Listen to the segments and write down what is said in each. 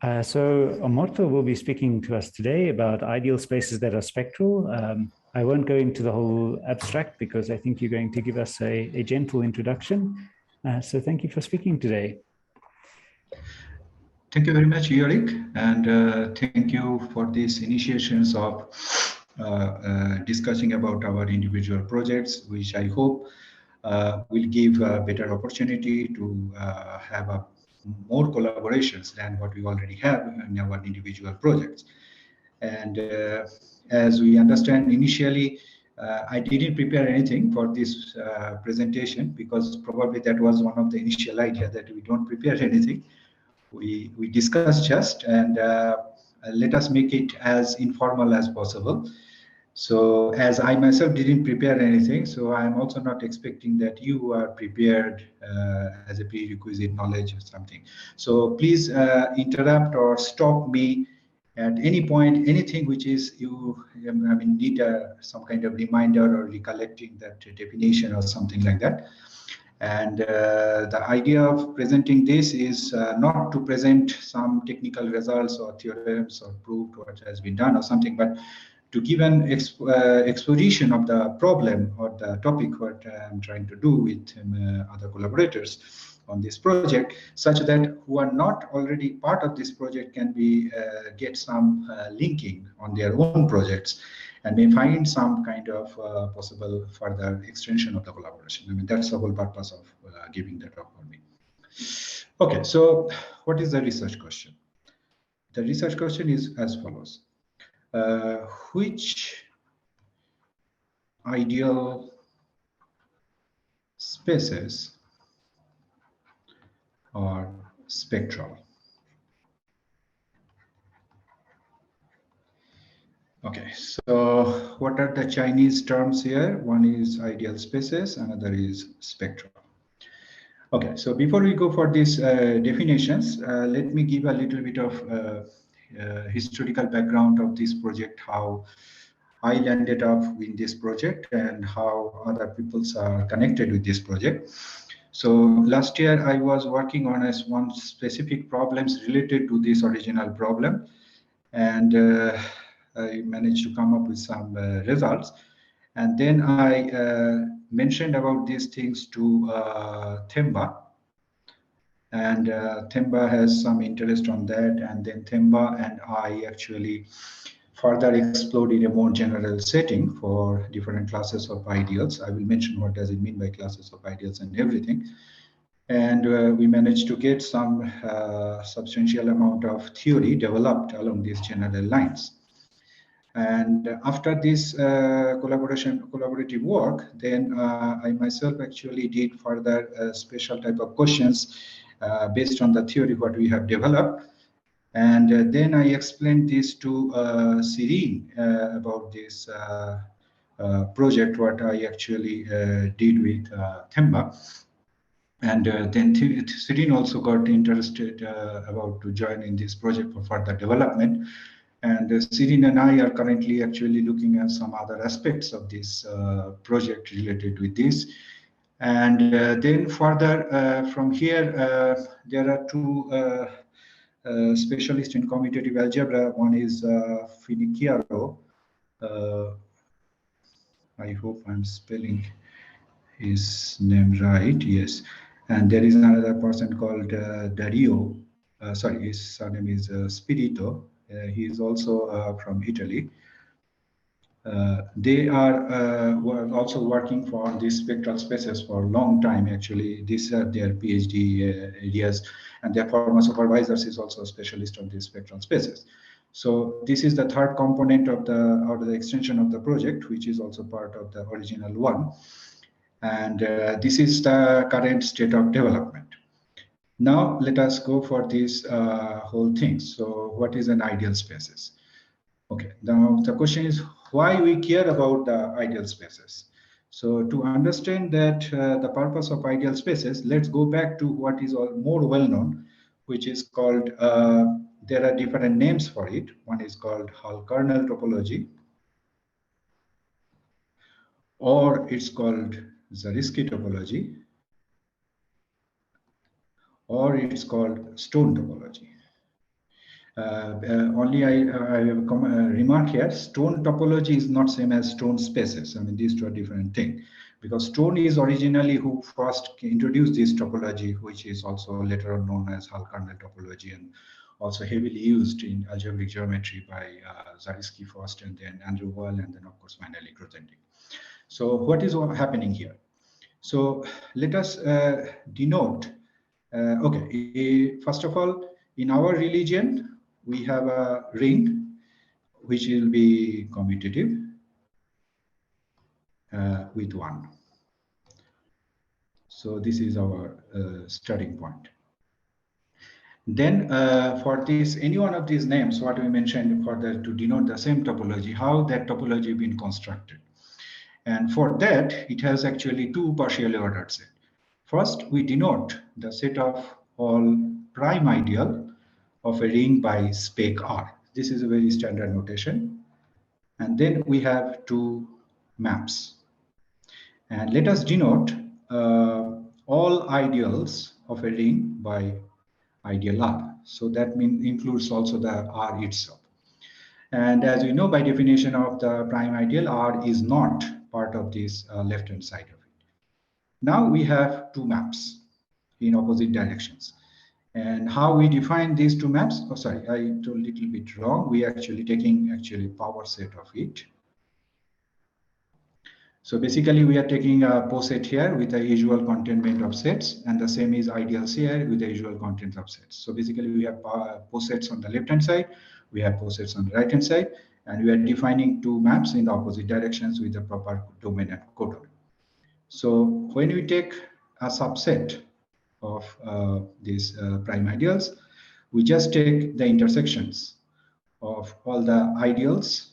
So Amartya will be speaking to us today about ideal spaces that are spectral. I won't go into the whole abstract because I think you're going to give us a gentle introduction. So thank you for speaking today. Thank you very much, Yorick, and thank you for these initiations of discussing about our individual projects, which I hope will give a better opportunity to have more collaborations than what we already have in our individual projects. And as we understand, initially, I didn't prepare anything for this presentation because probably that was one of the initial idea that we don't prepare anything. We discuss just and let us make it as informal as possible. So as I myself didn't prepare anything, so I'm also not expecting that you are prepared as a prerequisite knowledge or something. So please interrupt or stop me at any point, anything which is you, I mean, need some kind of reminder or recollecting that definition or something like that. And the idea of presenting this is not to present some technical results or theorems or proof what has been done or something, but to give an exposition of the problem or the topic what I'm trying to do with other collaborators on this project, such that who are not already part of this project can be get some linking on their own projects and may find some kind of possible further extension of the collaboration. I mean, that's the whole purpose of giving that talk for me. Okay, so what is the research question? The research question is as follows. Which ideal spaces are spectral? Okay, so what are the Chinese terms here? One is ideal spaces, another is spectral. Okay, so before we go for these definitions, let me give a little bit of historical background of this project, how I landed up in this project and how other peoples are connected with this project. So last year I was working on one specific problems related to this original problem, and I managed to come up with some results. And then I mentioned about these things to Themba, and Themba has some interest on that, and then Themba and I actually further explored in a more general setting for different classes of ideals. I will mention what does it mean by classes of ideals and everything. And we managed to get some substantial amount of theory developed along these general lines. And after this collaborative work, then I myself actually did further special type of questions based on the theory what we have developed. And then I explained this to Serene about this project, what I actually did with Themba. And then Serene also got interested about to join in this project for further development. And Serene and I are currently actually looking at some other aspects of this project related with this. And then further from here, there are two specialist in commutative algebra. One is Finiciaro. I hope I'm spelling his name right. Yes. And there is another person called Dario. Sorry, his surname is Spirito. He is also from Italy. They are also working for these spectral spaces for a long time. Actually, these are their PhD areas, and their former supervisors is also a specialist on these spectral spaces. So this is the third component of the extension of the project, which is also part of the original one. And this is the current state of development. Now let us go for this whole thing. So what is an ideal spaces? Okay, now the question is why we care about the ideal spaces. So to understand that the purpose of ideal spaces, let's go back to what is more well known, which is called, there are different names for it. One is called Hall-kernel topology, or it's called Zariski topology, or it's called stone topology. Only I have a remark here. Stone topology is not same as stone spaces. I mean, these two are different things. Because Stone is originally who first introduced this topology, which is also later on known as Hull kernel topology, and also heavily used in algebraic geometry by Zariski first, and then Andrew Wall, and then of course finally Grothendieck. So what is happening here? So let us denote. Okay, first of all, in our religion, we have a ring which will be commutative with 1. So this is our starting point. Then for this, any one of these names, what we mentioned to denote the same topology, how that topology been constructed. And for that, it has actually two partially ordered sets. First, we denote the set of all prime ideal of a ring by spec R. This is a very standard notation. And then we have two maps. And let us denote all ideals of a ring by ideal R. So that includes also the R itself. And as we know, by definition of the prime ideal, R is not part of this left-hand side of it. Now we have two maps in opposite directions. And how we define these two maps? Oh, sorry, I told a little bit wrong. We are actually taking power set of it. So basically, we are taking a poset here with the usual containment of sets, and the same is ideals here with the usual content of sets. So basically, we have posets on the left-hand side, we have posets on the right-hand side, and we are defining two maps in the opposite directions with the proper domain and codomain. So when we take a subset of these prime ideals, we just take the intersections of all the ideals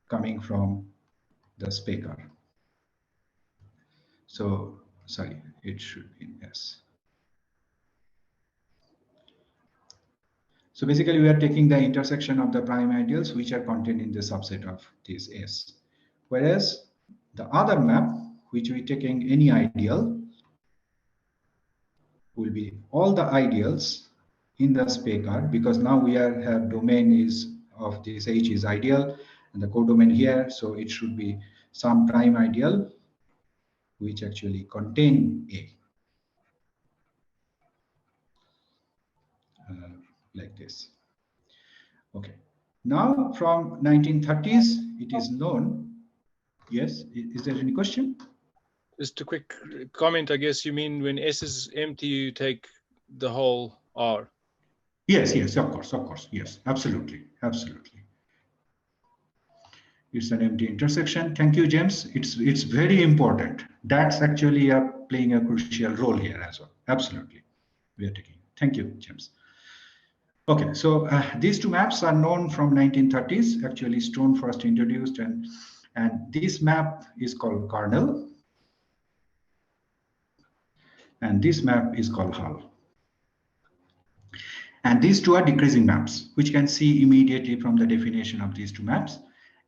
coming from the spec R. So, sorry, it should be S. So basically, we are taking the intersection of the prime ideals which are contained in the subset of this S. Whereas the other map, which we taking any ideal, will be all the ideals in the spec R, because now we have domain is of this H is ideal and the codomain here, so it should be some prime ideal which actually contain A. Like this. Okay. Now from 1930s, it is known. Yes. Is there any question? Just a quick comment. I guess you mean when S is empty, you take the whole R. Yes. Yes. Of course. Yes. Absolutely. It's an empty intersection. Thank you, James. It's very important. That's actually playing a crucial role here as well. Absolutely. We are taking. Thank you, James. Okay, so these two maps are known from 1930s. Actually, Stone first introduced, and this map is called kernel, and this map is called Hull. And these two are decreasing maps, which can see immediately from the definition of these two maps.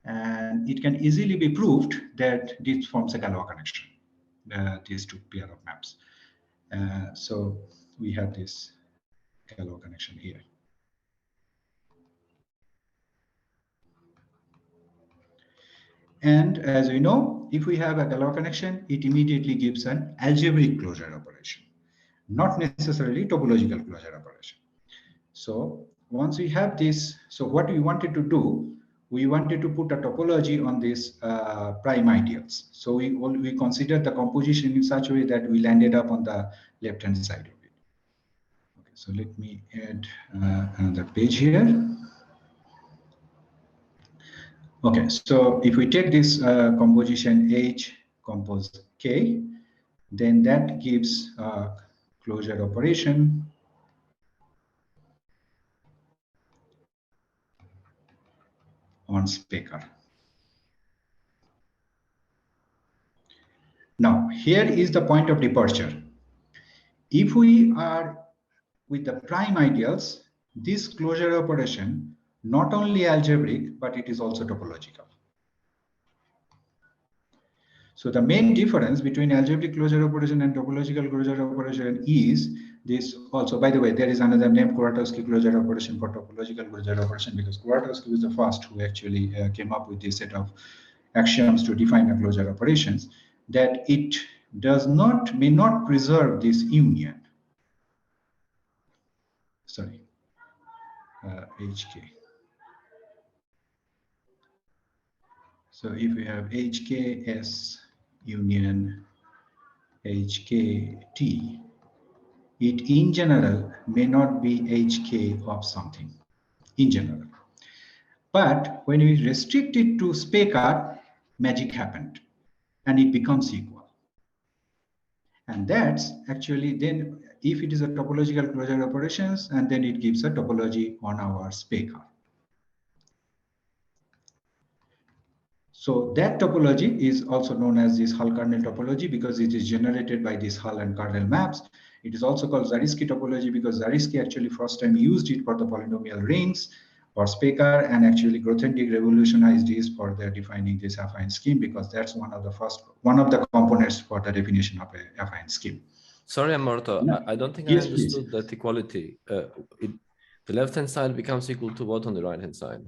And it can easily be proved that this forms a Galois connection, these two pair of maps. So we have this Galois connection here. And as we know, if we have a Galois connection, it immediately gives an algebraic closure operation, not necessarily topological closure operation. So once we have this, so what we wanted to do, we wanted to put a topology on these prime ideals. So we considered the composition in such a way that we landed up on the left-hand side of it. Okay, so let me add another page here. Okay, so if we take this composition H compose K, then that gives a closure operation on spec R. Now, here is the point of departure. If we are with the prime ideals, this closure operation not only algebraic, but it is also topological. So the main difference between algebraic closure operation and topological closure operation is this also. By the way, there is another name, Kuratowski closure operation, for topological closure operation, because Kuratowski was the first who actually came up with this set of axioms to define a closure operations, that it may not preserve this union. Sorry, HK. So if we have HKS union HKT, it in general may not be HK of something, in general. But when we restrict it to Spectral, magic happened, and it becomes equal. And that's actually then, if it is a topological closure operations, and then it gives a topology on our Spectral. So that topology is also known as this Hull kernel topology, because it is generated by these Hull and kernel maps. It is also called Zariski topology because Zariski actually first time used it for the polynomial rings or Spectral, and actually Grothendieck revolutionized this for the defining this affine scheme, because that's one of the components for the definition of a affine scheme. Sorry, Amartya, No. I don't think Yes, I understood that equality. The left-hand side becomes equal to what on the right-hand side?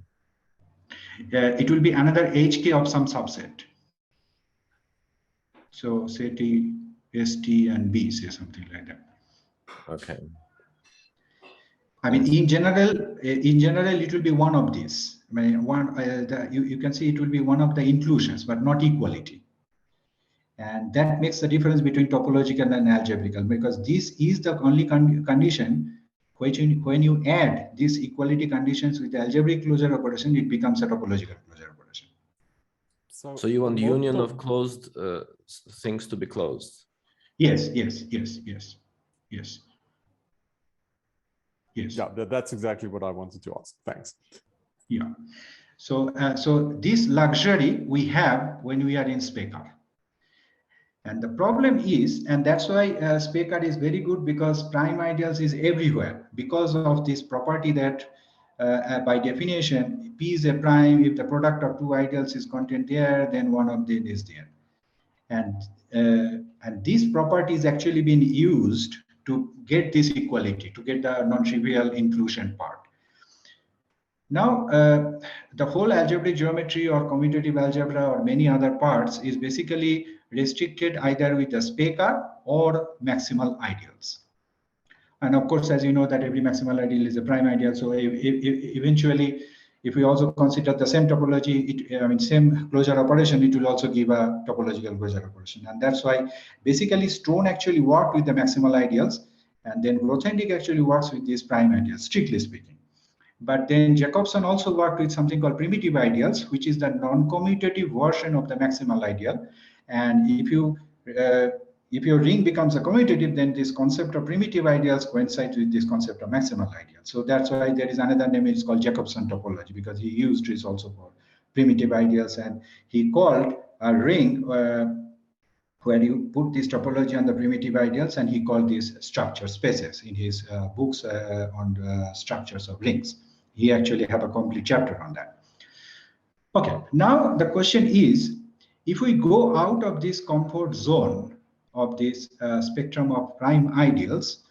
It will be another HK of some subset. So say T, ST, and B, say something like that. Okay. I mean, in general, it will be one of these. I mean, you can see it will be one of the inclusions, but not equality. And that makes the difference between topological and algebraical, because this is the only condition which, when you add these equality conditions with the algebraic closure operation, it becomes a topological closure operation. So you want the union of closed things to be closed? Yes, yes, yes, yes, yes. Yes. Yeah, that's exactly what I wanted to ask. Thanks. Yeah. So, so this luxury we have when we are in Spectral. And the problem is, and that's why Spectral is very good, because prime ideals is everywhere, because of this property that by definition, P is a prime. If the product of two ideals is contained there, then one of them is there. And this property is actually being used to get this equality, to get the non-trivial inclusion part. Now, the whole algebraic geometry or commutative algebra or many other parts is basically restricted either with the Spectral or maximal ideals. And of course, as you know, that every maximal ideal is a prime ideal. So eventually, if we also consider the same topology, same closure operation, it will also give a topological closure operation. And that's why basically Stone actually worked with the maximal ideals, and then Grothendieck actually works with these prime ideals, strictly speaking. But then Jacobson also worked with something called primitive ideals, which is the non-commutative version of the maximal ideal. And if your ring becomes a commutative, then this concept of primitive ideals coincides with this concept of maximal ideal. So that's why there is another name, it's called Jacobson topology, because he used this also for primitive ideals. And he called a ring where you put this topology on the primitive ideals, and he called these structure spaces in his books on the structures of rings. He actually have a complete chapter on that. Okay, now the question is, if we go out of this comfort zone of this spectrum of prime ideals,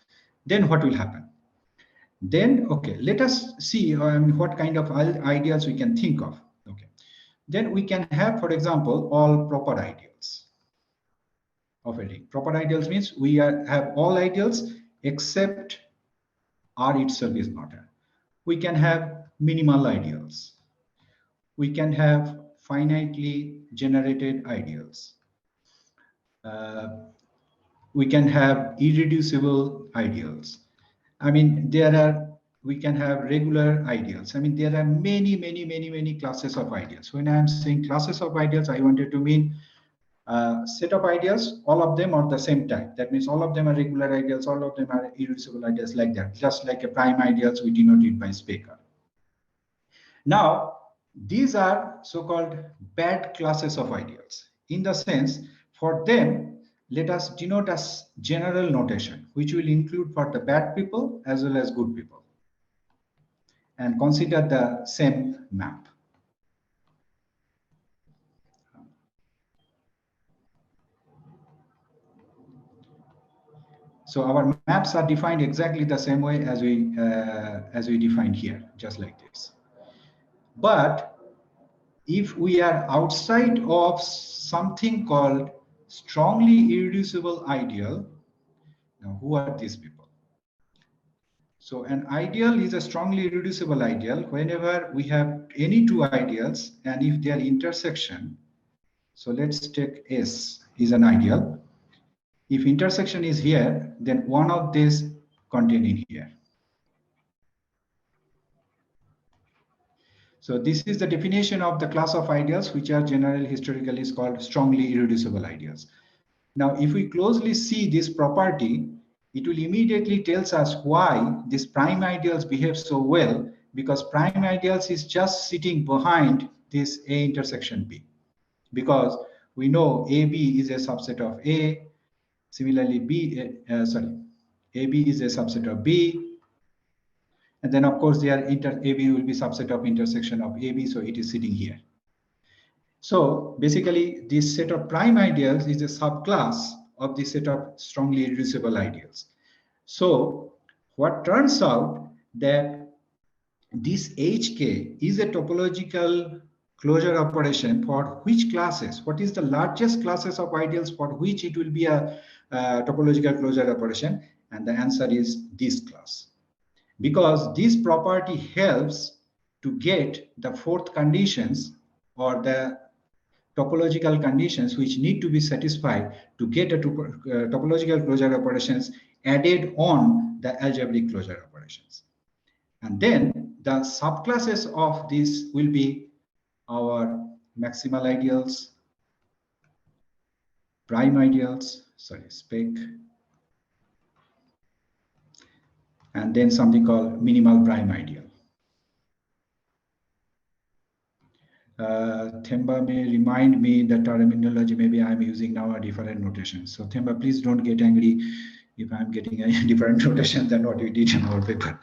then what will happen? Then, okay, let us see what kind of ideals we can think of. Okay, then we can have, for example, all proper ideals of a ring. Proper ideals means we have all ideals except R itself is not a. We can have minimal ideals. We can have finitely generated ideals. We can have irreducible ideals. I mean, we can have regular ideals. I mean, there are many classes of ideals. When I'm saying classes of ideals, I wanted to mean set of ideals, all of them are the same type. That means all of them are regular ideals, all of them are irreducible ideals, like that. Just like a prime ideals, we denote it by Spectral. Now, these are so-called bad classes of ideals. In the sense, for them, let us denote as general notation, which will include for the bad people as well as good people. And consider the same map. So our maps are defined exactly the same way as we defined here, just like this. But if we are outside of something called strongly irreducible ideal, now who are these people? So an ideal is a strongly irreducible ideal whenever we have any two ideals and if their intersection, so let's take S is an ideal. If intersection is here, then one of these contained in here. So this is the definition of the class of ideals, which are generally historically is called strongly irreducible ideals. Now, if we closely see this property, it will immediately tells us why these prime ideals behave so well, because prime ideals is just sitting behind this A intersection B. Because we know AB is a subset of A, similarly AB is a subset of B, and then of course their AB will be subset of intersection of AB, so it is sitting here. So basically this set of prime ideals is a subclass of the set of strongly irreducible ideals. So what turns out that this HK is a topological closure operation for which classes? What is the largest classes of ideals for which it will be a topological closure operation? And the answer is this class. Because this property helps to get the fourth conditions or the topological conditions which need to be satisfied to get a topological closure operations added on the algebraic closure operations. And then the subclasses of this will be our maximal ideals, prime ideals, spec, and then something called minimal prime ideal. Themba may remind me the terminology, maybe I'm using now a different notation. So Themba, please don't get angry if I'm getting a different notation than what we did in our paper.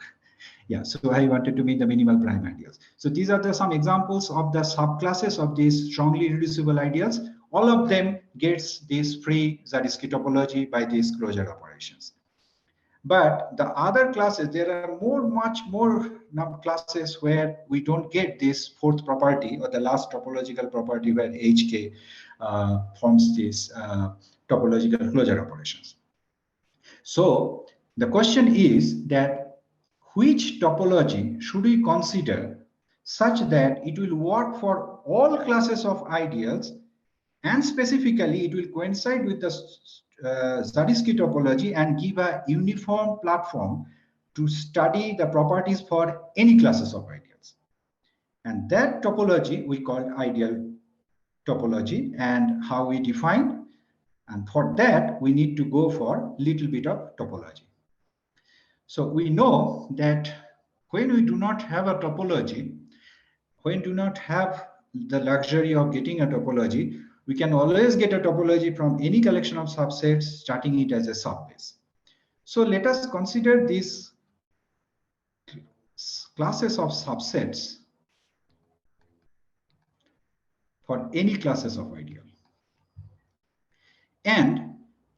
Yeah, so I wanted to mean the minimal prime ideals. So these are some examples of the subclasses of these strongly irreducible ideals. All of them gets this free Zariski topology by these closure operations. But the other classes, there are much more classes where we don't get this fourth property or the last topological property where HK forms these topological closure operations. So the question is that which topology should we consider such that it will work for all classes of ideals, and specifically it will coincide with the Zariski topology and give a uniform platform to study the properties for any classes of ideals. And that topology we call ideal topology, and how we define. And for that, we need to go for a little bit of topology. So we know that when we do not have a topology, when we do not have the luxury of getting a topology, we can always get a topology from any collection of subsets, starting it as a subbase. So let us consider these classes of subsets for any classes of ideal. And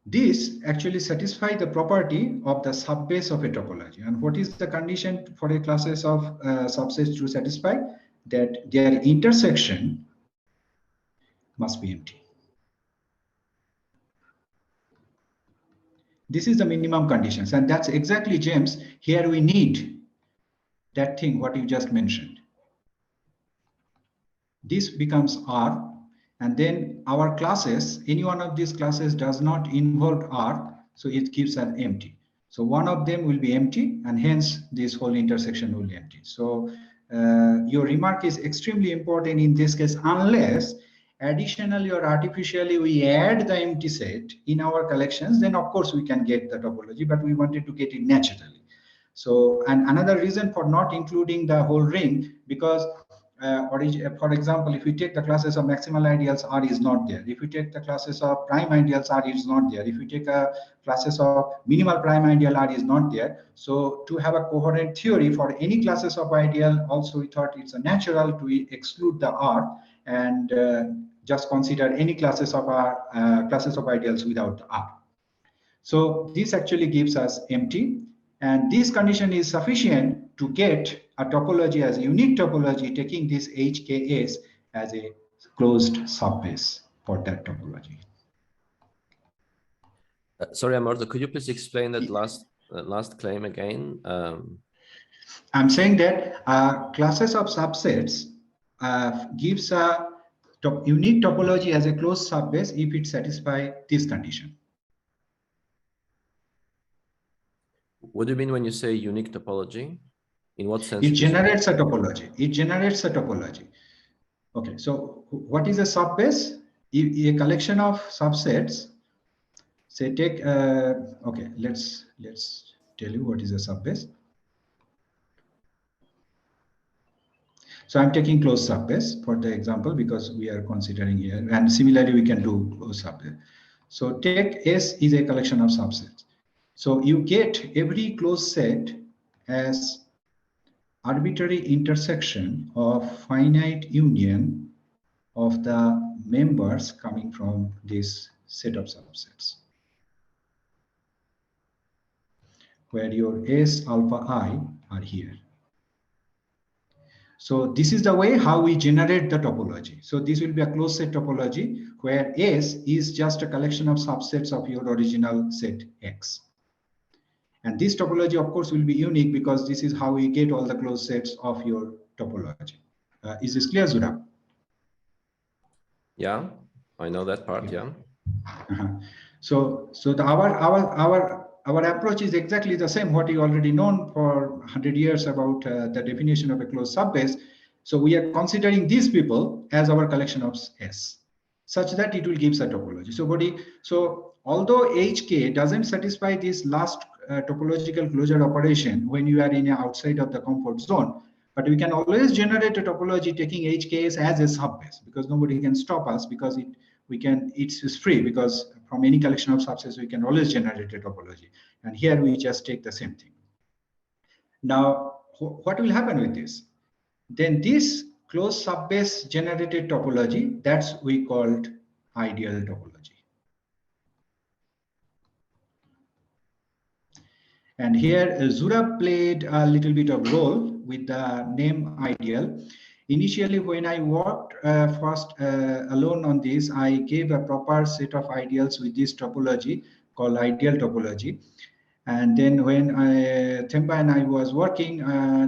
this actually satisfies the property of the subbase of a topology. And what is the condition for a classes of subsets to satisfy? That their intersection must be empty. This is the minimum conditions, and that's exactly, James, here we need that thing what you just mentioned. This becomes R, and then our classes, any one of these classes does not involve R, so it keeps an empty. So one of them will be empty, and hence this whole intersection will be empty. So your remark is extremely important in this case, unless additionally or artificially we add the empty set in our collections, then of course we can get the topology, but we wanted to get it naturally. So, and another reason for not including the whole ring, because for example, if we take the classes of maximal ideals, R is not there. If we take the classes of prime ideals, R is not there. If we take classes of minimal prime ideal, R is not there. So to have a coherent theory for any classes of ideal, also we thought it's a natural to exclude the R and just consider any classes of ideals without the R. So this actually gives us empty, and this condition is sufficient to get a topology as a unique topology, taking this HKS as a closed subbase for that topology. Sorry, Amartya, could you please explain that last claim again? I'm saying that classes of subsets gives a unique topology as a closed subbase if it satisfies this condition. What do you mean when you say unique topology? In what sense? It generates a topology. It generates a topology. Okay, so what is a subbase? A collection of subsets. Say take okay, let's tell you what is a subbase. So I'm taking closed subbase for the example because we are considering here, and similarly we can do closed subbase. So take S is a collection of subsets. So you get every closed set as arbitrary intersection of finite union of the members coming from this set of subsets, where your S alpha I are here. So this is the way how we generate the topology. So this will be a closed set topology where S is just a collection of subsets of your original set X. And this topology, of course, will be unique because this is how we get all the closed sets of your topology. Is this clear, Zura? Yeah, I know that part. Yeah. So our approach is exactly the same. What you already known for 100 years about the definition of a closed subbase. So we are considering these people as our collection of S, such that it will give a topology. So although HK doesn't satisfy this last topological closure operation when you are in outside of the comfort zone, but we can always generate a topology taking HKS as a subbase because nobody can stop us because it's free because from any collection of subsets we can always generate a topology. And here we just take the same thing. Now, what will happen with this? Then this closed subbase generated topology, that's we called ideal topology. And here Zura played a little bit of role with the name ideal. Initially, when I worked first alone on this, I gave a proper set of ideals with this topology called ideal topology. And then when Themba and I was working,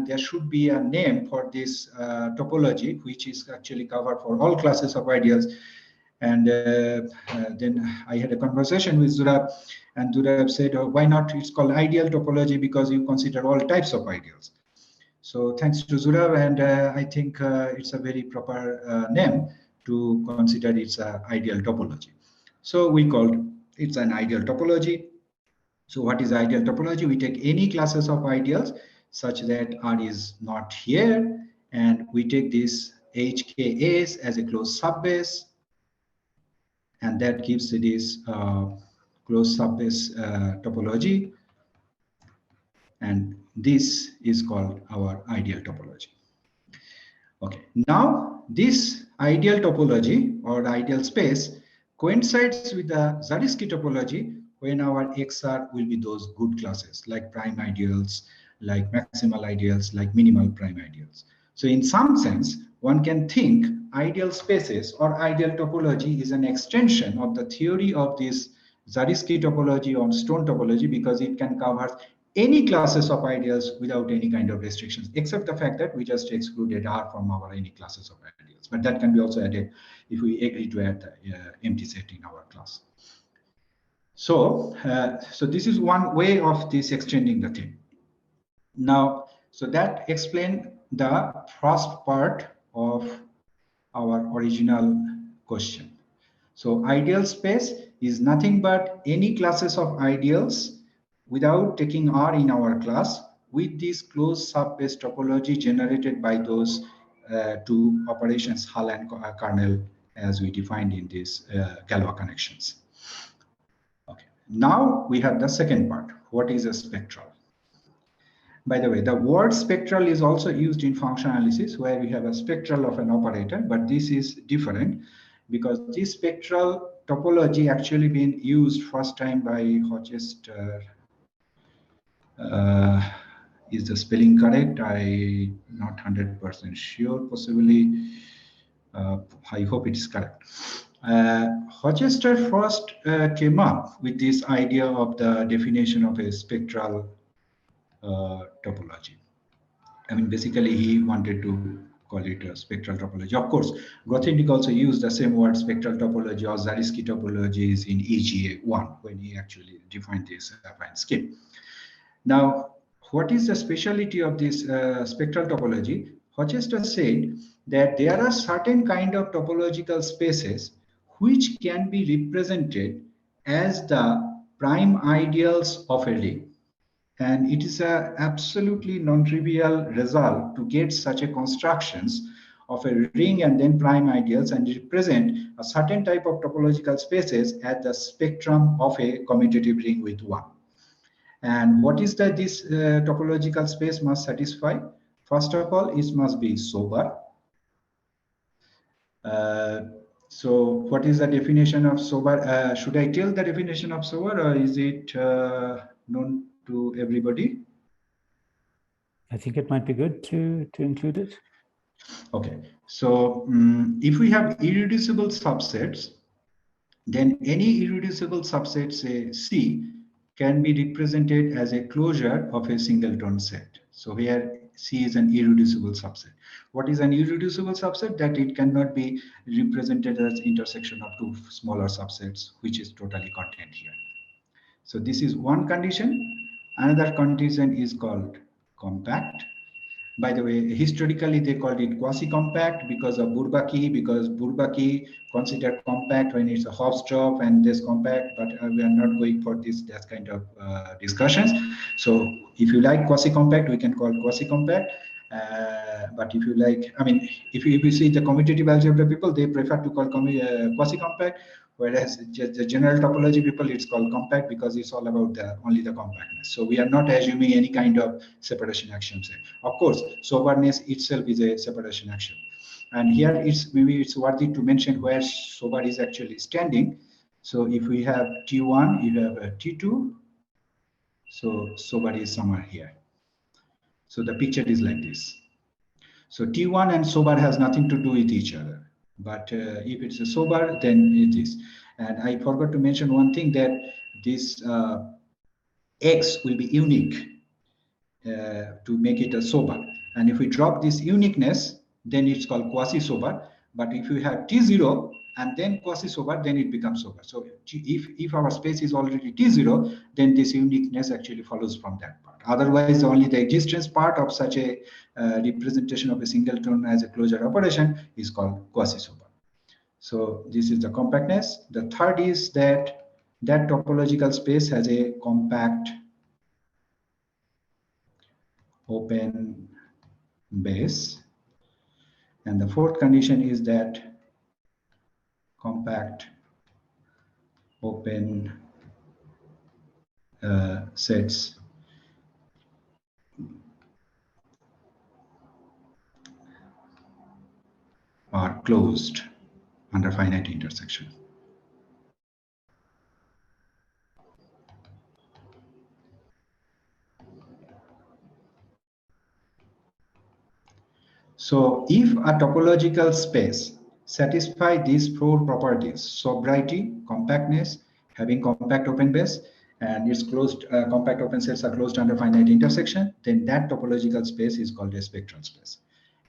there should be a name for this topology, which is actually covered for all classes of ideals. And then I had a conversation with Zura, and Zura said, oh, why not? It's called ideal topology because you consider all types of ideals. So thanks to Zura, and I think it's a very proper name to consider it's an ideal topology. So we called it's an ideal topology. So what is ideal topology? We take any classes of ideals such that R is not here, and we take this HKS as a closed subbase, and that gives this closed subbase topology, and this is called our ideal topology. Okay, now this ideal topology or ideal space coincides with the Zariski topology when our XR will be those good classes like prime ideals, like maximal ideals, like minimal prime ideals. So in some sense, one can think ideal spaces or ideal topology is an extension of the theory of this Zariski topology or stone topology because it can cover any classes of ideals without any kind of restrictions, except the fact that we just excluded R from our any classes of ideals. But that can be also added if we agree to add the empty set in our class. So, so this is one way of this extending the thing. Now, so that explains the first part of our original question. So ideal space is nothing but any classes of ideals without taking R in our class with this closed subbase topology generated by those two operations, Hull and kernel, as we defined in these Galois connections. Okay. Now we have the second part. What is a spectral? By the way, the word spectral is also used in function analysis where we have a spectral of an operator, but this is different because this spectral topology actually been used first time by Rochester. Is the spelling correct? I'm not 100% sure, possibly. I hope it is correct. Rochester first came up with this idea of the definition of a spectral topology. I mean, basically, he wanted to call it a spectral topology. Of course, Grothendieck also used the same word, spectral topology or Zariski topologies in EGA 1 when he actually defined this affine scheme. Now, what is the speciality of this spectral topology? Rochester said that there are certain kind of topological spaces which can be represented as the prime ideals of a ring. And it is a absolutely non-trivial result to get such a constructions of a ring and then prime ideals and represent a certain type of topological spaces at the spectrum of a commutative ring with one. And what is that this topological space must satisfy? First of all, it must be sober. So what is the definition of sober? Should I tell the definition of sober, or is it known to everybody? I think it might be good to include it. Okay, so if we have irreducible subsets, then any irreducible subset, say C, can be represented as a closure of a singleton set. So here C is an irreducible subset. What is an irreducible subset? That it cannot be represented as intersection of two smaller subsets, which is totally contained here. So this is one condition. Another condition is called compact. By the way, historically they called it quasi-compact because of Bourbaki, because Bourbaki considered compact when it's a Hofstroff and this compact, but we are not going for that kind of discussions. So if you like quasi-compact, we can call quasi-compact. But if you like, I mean, if you see the commutative algebra people, they prefer to call quasi-compact, whereas the general topology people, it's called compact because it's all about only the compactness. So we are not assuming any kind of separation axiom set. Of course, soberness itself is a separation axiom. And here maybe it's worthy to mention where sober is actually standing. So if we have T1, you have a T2. So sober is somewhere here. So the picture is like this. So T1 and sober has nothing to do with each other. But if it's a sober, then it is. And I forgot to mention one thing, that this X will be unique to make it a sober. And if we drop this uniqueness, then it's called quasi-sober. But if you have T0 and then quasi-sober, then it becomes sober. So if our space is already T0, then this uniqueness actually follows from that part. Otherwise, only the existence part of such a representation of a singleton as a closure operation is called quasi-sober. So this is the compactness. The third is that topological space has a compact open base. And the fourth condition is that compact open sets are closed under finite intersection. So if a topological space satisfies these four properties: sobriety, compactness, having compact open base, and its closed compact open sets are closed under finite intersection, then that topological space is called a spectral space.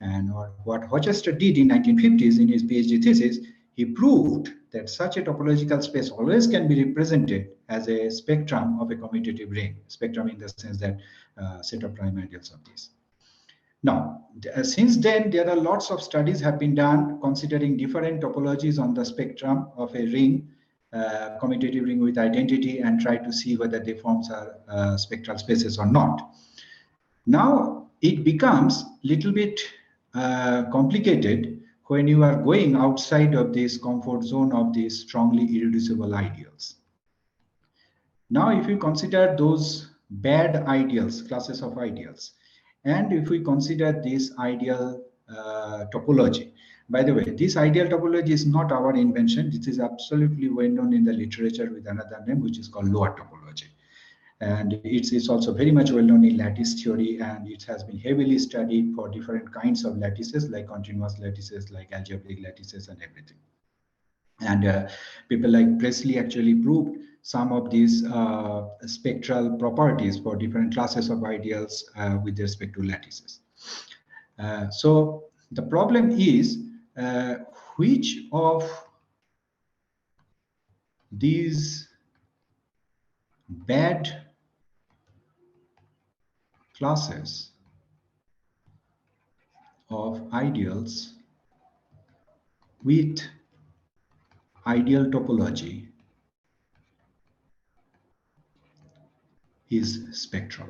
And what Rochester did in 1950s in his PhD thesis, he proved that such a topological space always can be represented as a spectrum of a commutative ring. Spectrum in the sense that set of prime ideals of this. Now, since then, there are lots of studies have been done considering different topologies on the spectrum of a ring, commutative ring with identity, and try to see whether they forms are spectral spaces or not. Now, it becomes a little bit complicated when you are going outside of this comfort zone of these strongly irreducible ideals. Now, if you consider those bad ideals, classes of ideals, and if we consider this ideal topology, By the way, this ideal topology is not our invention. This is absolutely well known in the literature with another name, which is called lower topology. And it's also very much well known in lattice theory, and it has been heavily studied for different kinds of lattices, like continuous lattices, like algebraic lattices, and everything. And people like Presley actually proved some of these spectral properties for different classes of ideals with respect to lattices. So the problem is which of these bad classes of ideals with ideal topology is spectral.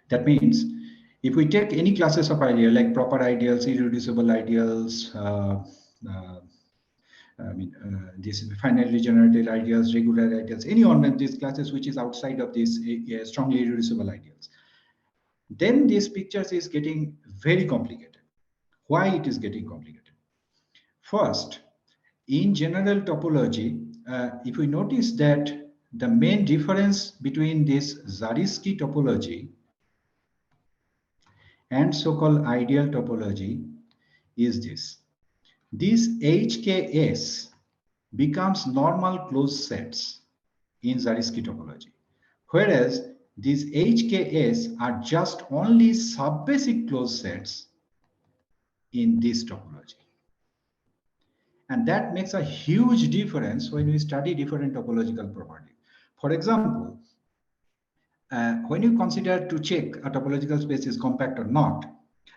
That means if we take any classes of ideal, like proper ideals, irreducible ideals, these finitely generated ideals, regular ideals, any one of these classes which is outside of these strongly irreducible ideals, then these pictures is getting very complicated. Why it is getting complicated? First, in general topology, if we notice that the main difference between this Zariski topology and so-called ideal topology is this. This HKS becomes normal closed sets in Zariski topology, whereas these HKS are just only subbasic closed sets in this topology. And that makes a huge difference when we study different topological properties. For example, when you consider to check a topological space is compact or not,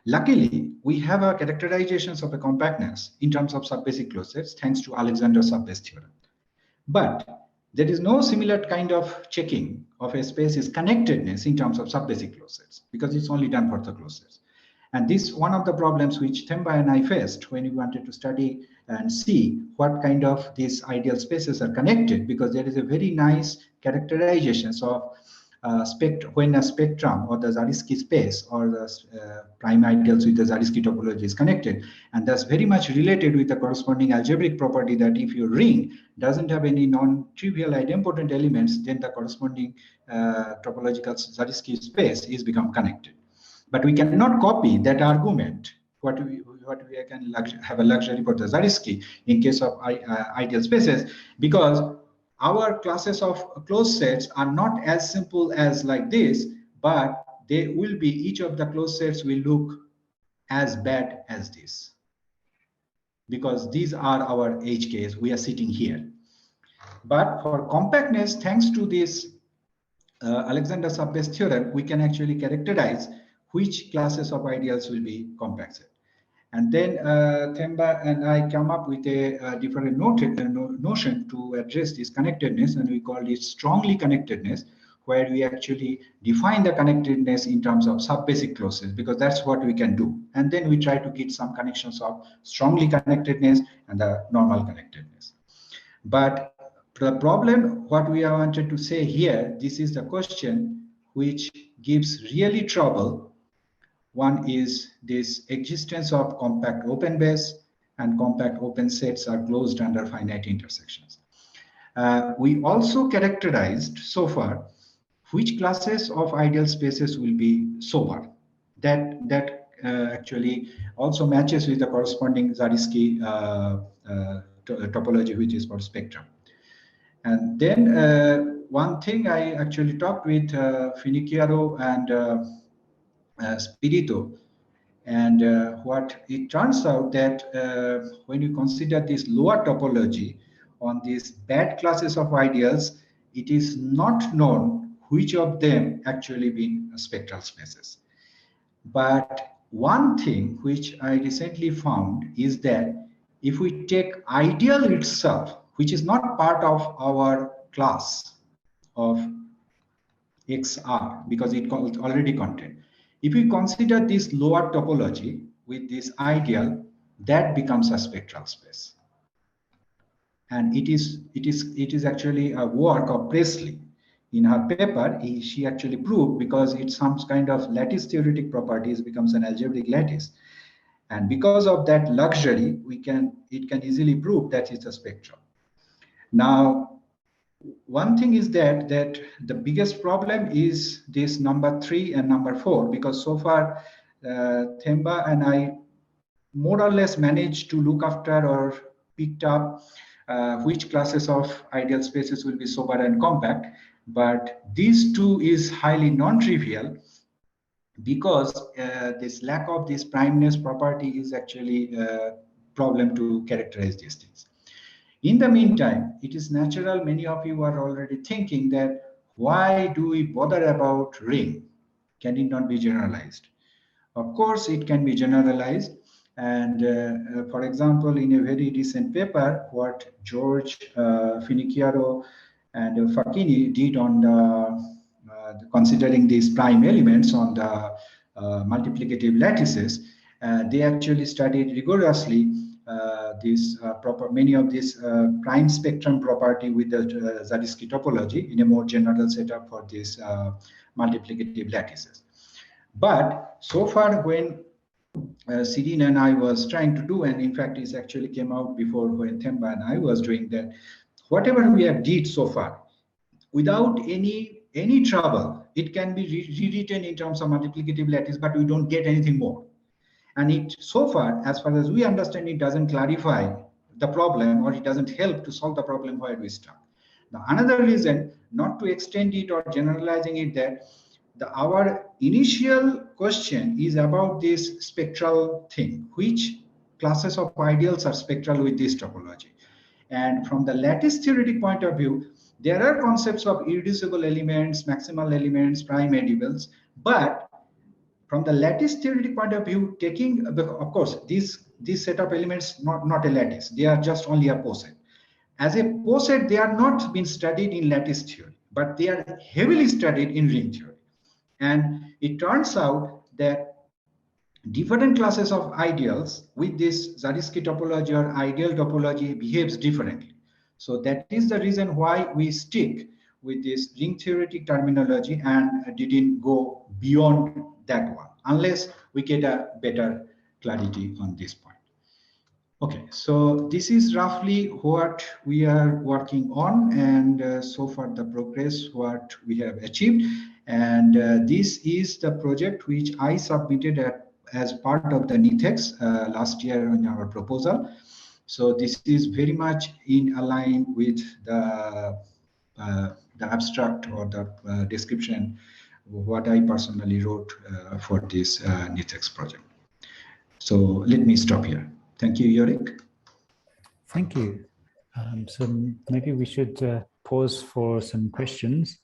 luckily, we have a characterizations of a compactness in terms of subbasic closed sets, thanks to Alexander's subbase theorem. But there is no similar kind of checking of a space's connectedness in terms of subbasic closed sets, because it's only done for the closed sets. And this is one of the problems which Themba and I faced when we wanted to study and see what kind of these ideal spaces are connected, because there is a very nice characterizations of when a spectrum or the Zariski space or the prime ideals with the Zariski topology is connected. And that's very much related with the corresponding algebraic property that if your ring doesn't have any non-trivial idempotent elements, then the corresponding topological Zariski space is become connected. But we cannot copy that argument, what we can have a luxury for the Zariski in case of ideal spaces, because our classes of closed sets are not as simple as like this, but they will be, each of the closed sets will look as bad as this, because these are our HKs. We are sitting here. But for compactness, thanks to this Alexander subbase theorem, we can actually characterize which classes of ideals will be compact set. And then Themba and I come up with a different notion to address this connectedness, and we call it strongly connectedness, where we actually define the connectedness in terms of subbasic closures, because that's what we can do. And then we try to get some connections of strongly connectedness and the normal connectedness. But the problem, what we are wanted to say here, this is the question which gives really trouble. One is this existence of compact open base, and compact open sets are closed under finite intersections. We also characterized so far which classes of ideal spaces will be sober. That actually also matches with the corresponding Zariski topology, which is for spectrum. And then one thing I actually talked with Finiciaro and Spirito, and what it turns out that when you consider this lower topology on these bad classes of ideals, it is not known which of them actually being spectral spaces. But one thing which I recently found is that if we take ideal itself, which is not part of our class of XR, because it already contained, if we consider this lower topology with this ideal, that becomes a spectral space. And it is actually a work of Presley in her paper, she actually proved, because it's some kind of lattice theoretic properties, becomes an algebraic lattice. And because of that luxury, it can easily prove that it's a spectrum. Now, one thing is that the biggest problem is this number 3 and number 4, because so far Themba and I more or less managed to look after or picked up which classes of ideal spaces will be sober and compact. But these two is highly non-trivial, because this lack of this primeness property is actually a problem to characterize these things. In the meantime, it is natural, many of you are already thinking that why do we bother about ring? Can it not be generalized? Of course, it can be generalized. And for example, in a very recent paper, what George Finicchiaro and Facchini did on considering these prime elements on the multiplicative lattices, they actually studied rigorously many of these prime spectrum property with the Zariski topology in a more general setup for these multiplicative lattices. But so far, when Sirin and I was trying to do, and in fact, it actually came out before when Themba and I was doing that, whatever we have did so far, without any trouble, it can be rewritten in terms of multiplicative lattice, but we don't get anything more. And it, so far as we understand, it doesn't clarify the problem, or it doesn't help to solve the problem where we start. Now, another reason not to extend it or generalizing it, that our initial question is about this spectral thing, which classes of ideals are spectral with this topology. And from the lattice theoretic point of view, there are concepts of irreducible elements, maximal elements, prime ideals, but from the lattice theoretic point of view, taking, of course, these set of elements, not a lattice, they are just only a poset. As a poset, they are not been studied in lattice theory, but they are heavily studied in ring theory. And it turns out that different classes of ideals with this Zariski topology or ideal topology behaves differently. So that is the reason why we stick with this ring theoretic terminology and didn't go beyond that one, unless we get a better clarity on this point. Okay, so this is roughly what we are working on, and so far the progress what we have achieved. And this is the project which I submitted as part of the NITheCS last year in our proposal. So this is very much in align with the abstract or the description what I personally wrote for this NITheCS project. So let me stop here. Thank you, Yorick. Thank you. So maybe we should pause for some questions.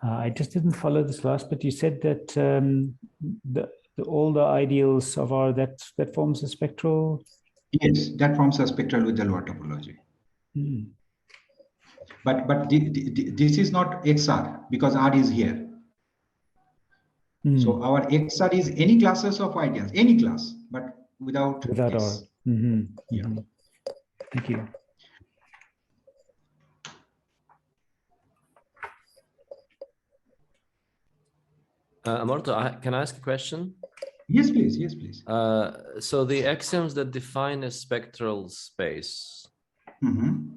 I just didn't follow this last, but you said that all the ideals of R that forms a spectral. Yes, that forms a spectral with the lower topology. Hmm. But this is not XR because R is here. So our XR is any classes of ideals, any class, but without R. Mm-hmm. Yeah. Mm-hmm. Thank you. Amartya, can I ask a question? Yes, please. Yes, please. So the axioms that define a spectral space. Mm-hmm.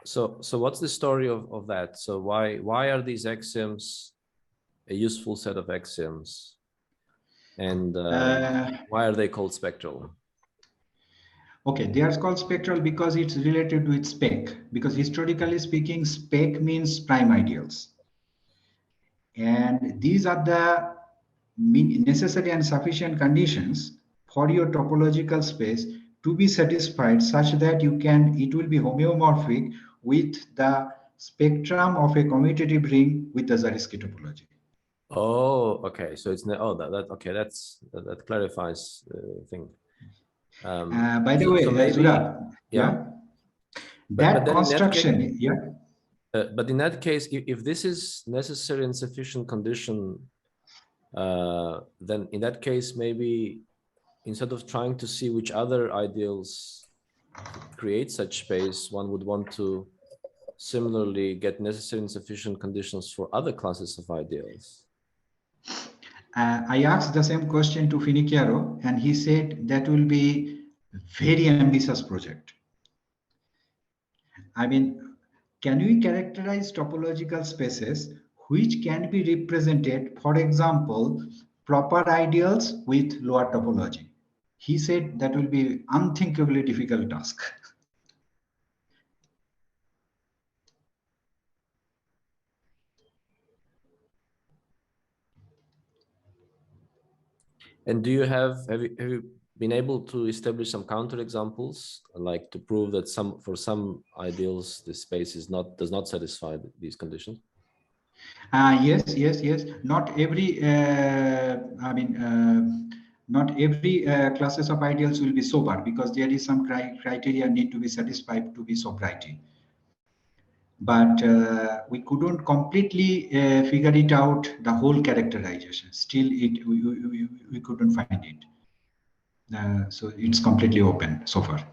So what's the story of that? So why are these axioms a useful set of axioms, and why are they called spectral? Okay, they are called spectral because it's related with spec. Because historically speaking, spec means prime ideals, and these are the necessary and sufficient conditions for your topological space to be satisfied, such that it will be homeomorphic with the spectrum of a commutative ring with the Zariski topology. Oh, okay. So it's okay. That clarifies the thing. By the way, so maybe, yeah, that construction, but in that case, if this is necessary and sufficient condition, then in that case, maybe instead of trying to see which other ideals create such space, one would want to similarly get necessary and sufficient conditions for other classes of ideals. I asked the same question to Finiciaro, and he said that will be a very ambitious project. I mean, can we characterize topological spaces which can be represented, for example, proper ideals with lower topology? He said that will be unthinkably difficult task. And do you have you been able to establish some counterexamples, like to prove that for some ideals the space does not satisfy these conditions? Yes. Not every not every classes of ideals will be sober, because there is some criteria need to be satisfied to be sobriety. But we couldn't completely figure it out, the whole characterization. Still, we couldn't find it. So it's completely open so far.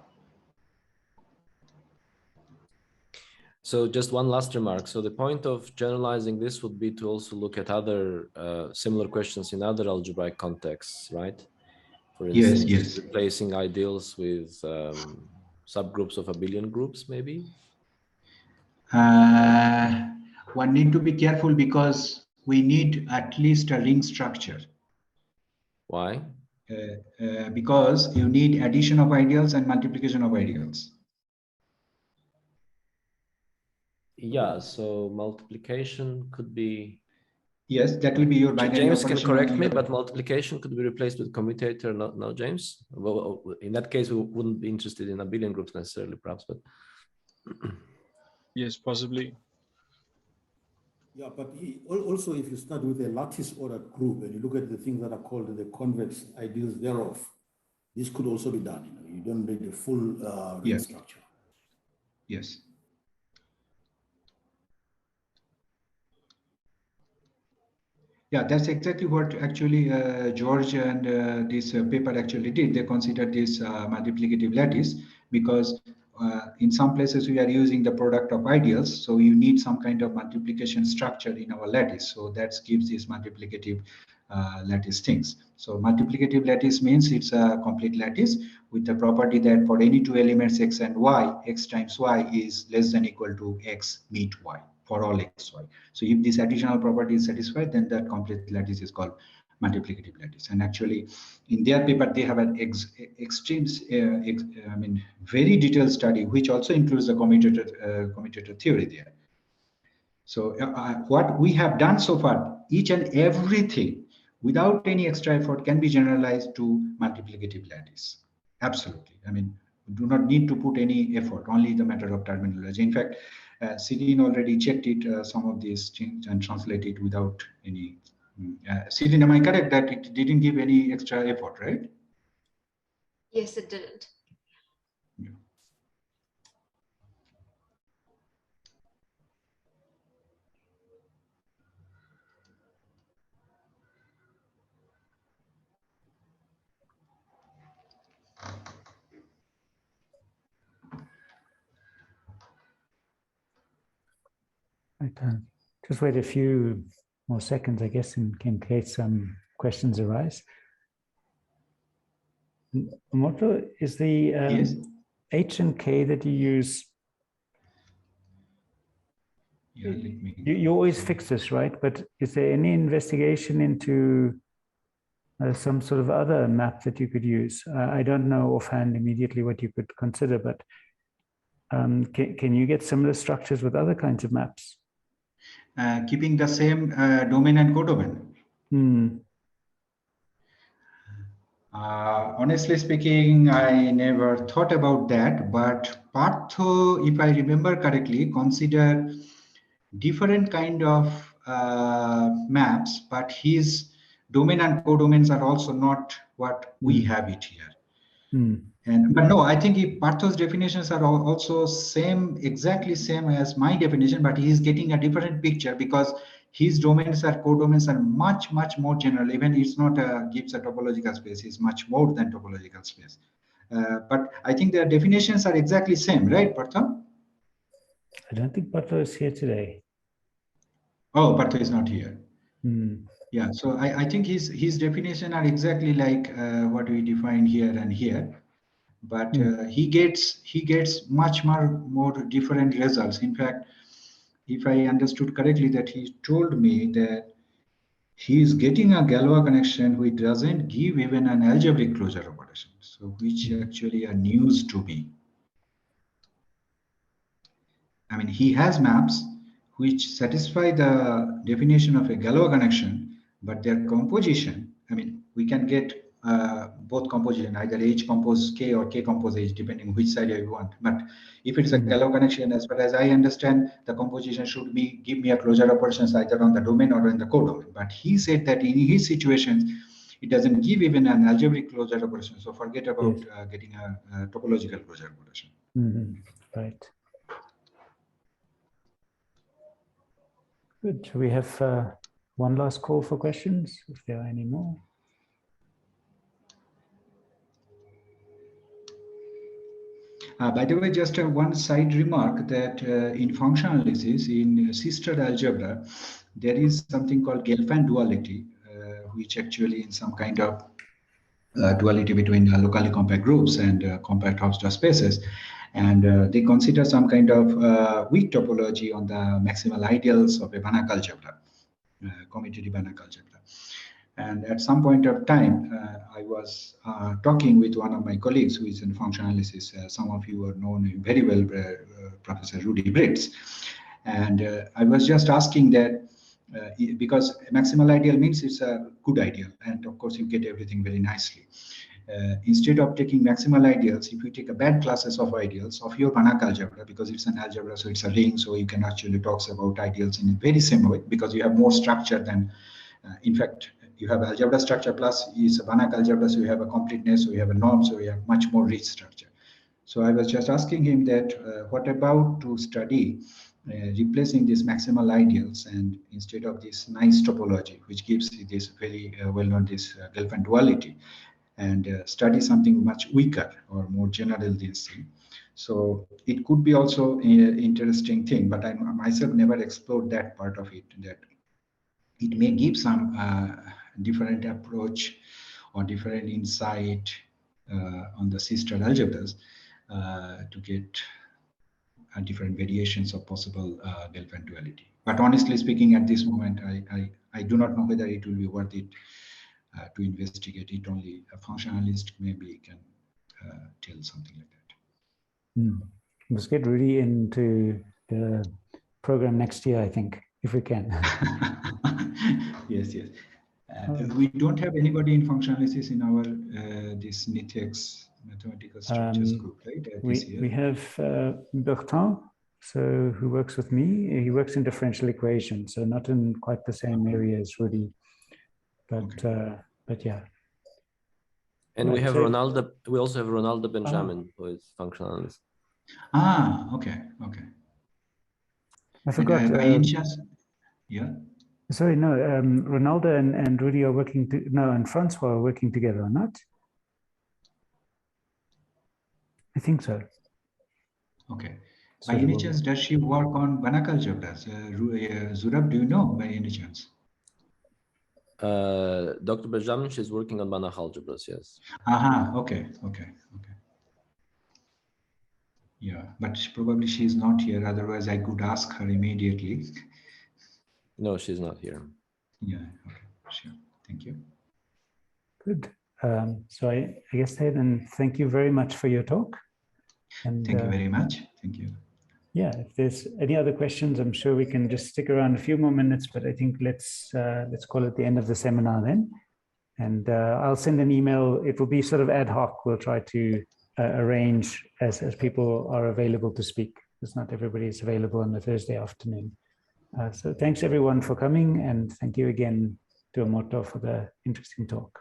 So just one last remark. So the point of generalizing this would be to also look at other similar questions in other algebraic contexts, right? For instance, yes. replacing ideals with subgroups of abelian groups, maybe? One need to be careful because we need at least a ring structure. Why? Because you need addition of ideals and multiplication of ideals. Yeah, so multiplication could be... Yes, that will be your binary James operation. can correct me, but multiplication could be replaced with commutator, no, James? Well, in that case, we wouldn't be interested in abelian groups necessarily, perhaps, but... Yes, possibly. Yeah, but also if you start with a lattice ordered group and you look at the things that are called the convex ideals thereof, this could also be done. You don't need a full ring structure. Yes. Yeah, that's exactly what actually George and this paper actually did. They considered this multiplicative lattice because in some places we are using the product of ideals. So you need some kind of multiplication structure in our lattice. So that gives this multiplicative lattice things. So multiplicative lattice means it's a complete lattice with the property that for any two elements x and y, x times y is less than equal to x meet y for all x, y. So if this additional property is satisfied, then that complete lattice is called multiplicative lattice. And actually, in their paper, they have an very detailed study, which also includes the commutator theory there. So what we have done so far, each and everything, without any extra effort, can be generalized to multiplicative lattice. Absolutely. I mean, we do not need to put any effort, only the matter of terminology. In fact, Sidin already checked it, some of these things, and translated without any. Sidin, am I correct that it didn't give any extra effort, right? Yes, it didn't. Yeah. Right, just wait a few more seconds, I guess, in case some questions arise. Amartya, is the Yes. H and K that you use, Yeah, you always fix this, right? But is there any investigation into some sort of other map that you could use? I don't know offhand immediately what you could consider, but can you get similar structures with other kinds of maps? Keeping the same domain and codomain. Honestly speaking, I never thought about that, but Partho, if I remember correctly, consider different kind of maps, but his domain and codomains are also not what we have it here. But no, I think if Partho's definitions are also exactly same as my definition, but he is getting a different picture because his domains are codomains are much more general. Even it's not gives a topological space, it's much more than topological space. But I think their definitions are exactly same, right, Partha? I don't think Partha is here today. Oh, Partha is not here. Hmm. Yeah, so I think his definition are exactly like what we define here and here, but he gets much more different results. In fact, if I understood correctly, that he told me that he is getting a Galois connection which doesn't give even an algebraic closure operation, so which actually are news to me. I mean, he has maps which satisfy the definition of a Galois connection, but their composition, I mean, we can get both composition, either H compose K or K compose H, depending which side you want. But if it's a Galois connection, as far as I understand, the composition should give me a closure operations either on the domain or in the codomain. But he said that in his situations, it doesn't give even an algebraic closure operation. So forget about getting a topological closure operation. Right. Good. We have one last call for questions, if there are any more. By the way, just one side remark that in functional analysis, in sister algebra, there is something called Galvan duality, which actually in some kind of duality between locally compact groups and compact Hausdorff spaces. And they consider some kind of weak topology on the maximal ideals of a Banach algebra, commutative Banach algebra. And at some point of time, I was talking with one of my colleagues who is in functional analysis. Some of you are known very well, Professor Rudy Britz. And I was just asking that, because maximal ideal means it's a good ideal, and of course you get everything very nicely. Instead of taking maximal ideals, if you take a bad classes of ideals of your Banach algebra, because it's an algebra, so it's a ring, so you can actually talk about ideals in a very same way, because you have more structure than, in fact, you have algebra structure plus is a Banach algebra, so you have a completeness, so you have a norm, so you have much more rich structure. So I was just asking him that what about to study replacing these maximal ideals, and instead of this nice topology, which gives this very well-known this Galvan duality, and study something much weaker or more general this thing. So it could be also an interesting thing, but I myself never explored that part of it, that it may give some different approach or different insight on the sister algebras to get different variations of possible Galvan duality. But honestly speaking, at this moment, I do not know whether it will be worth it to investigate it. Only a functionalist maybe can tell something like that. Let's get really into the program next year, I think, if we can. Yes. We don't have anybody in functional analysis in our this NITheCS mathematical structures group, right? We have Bertrand, so who works with me. He works in differential equations, so not in quite the same area as Rudy, but yeah. And we have Ronaldo. We also have Ronaldo Benjamin, who is functional analyst. Okay. I forgot. Yeah. Sorry, no. Ronaldo and Rudy are working. And Francois are working together, or not? I think so. Okay. By any chance, does she work on Banach algebras? Zurab, do you know by any chance? Dr. Benjamin, she's working on Banach algebras, yes. Okay. Yeah, but probably she's not here. Otherwise, I could ask her immediately. No, she's not here. Yeah, okay, sure. Thank you. Good. So I guess then thank you very much for your talk. And thank you very much. Thank you. Yeah, if there's any other questions, I'm sure we can just stick around a few more minutes, but I think let's call it the end of the seminar then. And I'll send an email. It will be sort of ad hoc. We'll try to arrange as people are available to speak, because not everybody is available on the Thursday afternoon. So thanks everyone for coming, and thank you again to Amartya for the interesting talk.